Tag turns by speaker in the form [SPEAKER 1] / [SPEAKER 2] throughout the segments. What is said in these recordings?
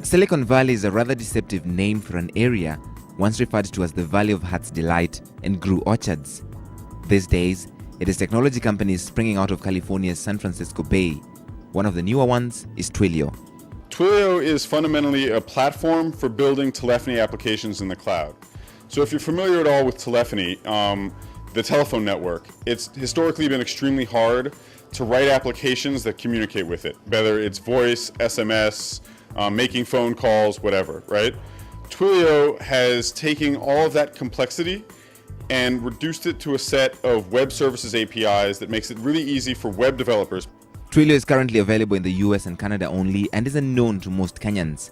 [SPEAKER 1] Silicon Valley is a rather deceptive name for an area once referred to as the Valley of Heart's Delight and grew orchards. These days, it is technology companies springing out of California's San Francisco Bay. One of the newer ones is Twilio.
[SPEAKER 2] Twilio is fundamentally a platform for building telephony applications in the cloud. So if you're familiar at all with telephony, the telephone network, it's historically been extremely hard to write applications that communicate with it, whether it's voice, SMS, making phone calls, whatever, right? Twilio has taken all of that complexity and reduced it to a set of web services APIs that makes it really easy for web developers.
[SPEAKER 1] Twilio is currently available in the US and Canada only and is unknown to most Kenyans.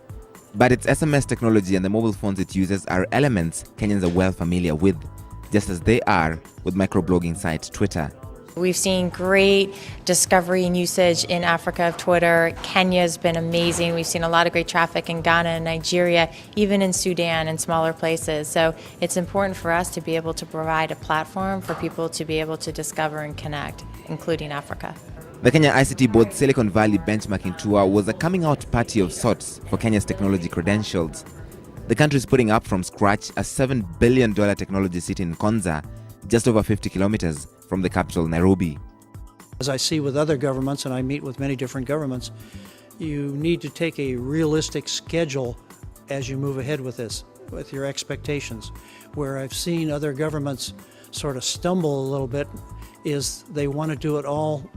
[SPEAKER 1] But its SMS technology and the mobile phones it uses are elements Kenyans are well familiar with, just as they are with microblogging site Twitter.
[SPEAKER 3] We've seen great discovery and usage in Africa of Twitter. Kenya's been amazing. We've seen a lot of great traffic in Ghana and Nigeria, even in Sudan and smaller places. So it's important for us to be able to provide a platform for people to be able to discover and connect, including Africa.
[SPEAKER 1] The Kenya ICT Board's Silicon Valley benchmarking tour was a coming-out party of sorts for Kenya's technology credentials. The country is putting up from scratch a $7 billion technology city in Konza, just over 50 kilometers from the capital, Nairobi.
[SPEAKER 4] As I see with other governments, and I meet with many different governments, you need to take a realistic schedule as you move ahead with this, with your expectations. Where I've seen other governments sort of stumble a little bit is they want to do it all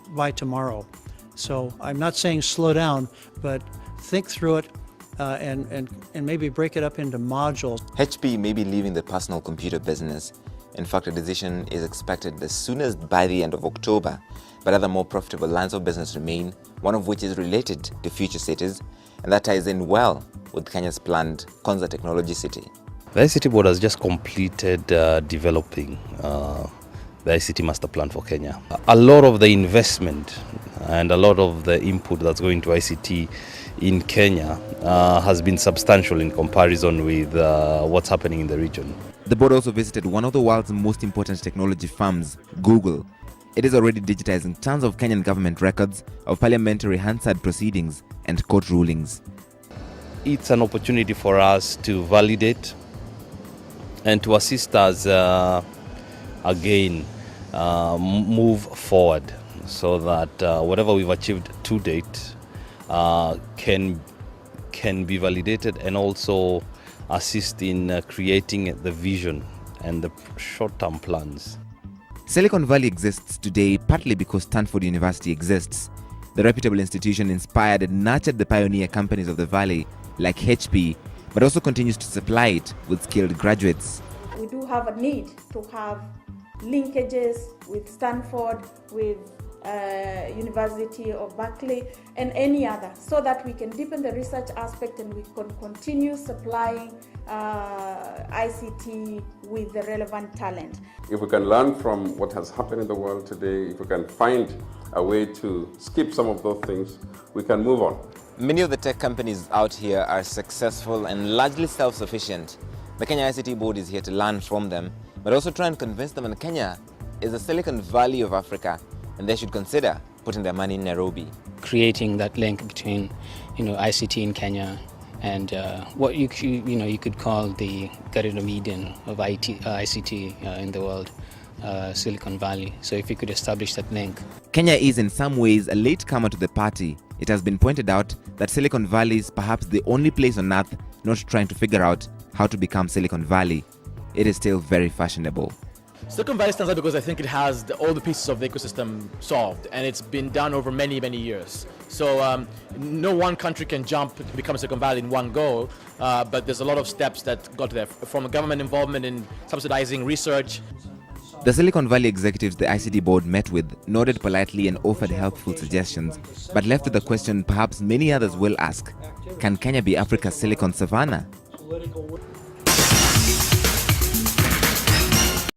[SPEAKER 4] by tomorrow. So I'm not saying slow down, but think through it and maybe break it up into modules.
[SPEAKER 1] HP may be leaving the personal computer business. In fact, a decision is expected as soon as by the end of October. But other more profitable lines of business remain, one of which is related to future cities, and that ties in well with Kenya's planned Konza Technology City.
[SPEAKER 5] The ICT Board has just completed developing the ICT Master Plan for Kenya. A lot of the investment and a lot of the input that's going to ICT in Kenya has been substantial in comparison with what's happening in the region.
[SPEAKER 1] The board also visited one of the world's most important technology firms, Google. It is already digitizing tons of Kenyan government records of parliamentary Hansard proceedings and court rulings.
[SPEAKER 5] It's an opportunity for us to validate and to assist us again move forward so that whatever we've achieved to date can be validated and also assist in creating the vision and the short-term plans.
[SPEAKER 1] Silicon Valley exists today partly because Stanford University exists. The reputable institution inspired and nurtured the pioneer companies of the valley like HP, but also continues to supply it with skilled graduates.
[SPEAKER 6] We do have a need to have linkages with Stanford, with University of Berkeley and any other, so that we can deepen the research aspect and we can continue supplying ICT with the relevant talent.
[SPEAKER 7] If we can learn from what has happened in the world today, if we can find a way to skip some of those things, we can move on.
[SPEAKER 1] Many of the tech companies out here are successful and largely self-sufficient. The Kenya ICT Board is here to learn from them, but also try and convince them that Kenya is the Silicon Valley of Africa, and they should consider putting their money in Nairobi.
[SPEAKER 8] Creating that link between, ICT in Kenya and what you could call the Garden Eden of ICT in the world, Silicon Valley. So if you could establish that link.
[SPEAKER 1] Kenya is in some ways a latecomer to the party. It has been pointed out that Silicon Valley is perhaps the only place on earth not trying to figure out how to become Silicon Valley. It is still very fashionable.
[SPEAKER 9] Silicon Valley stands out because I think it has all the pieces of the ecosystem solved, and it's been done over many, many years. So no one country can jump to become Silicon Valley in one go, but there's a lot of steps that got there, from government involvement in subsidizing research.
[SPEAKER 1] The Silicon Valley executives the ICT board met with nodded politely and offered helpful suggestions, but left with the question perhaps many others will ask: can Kenya be Africa's Silicon Savannah?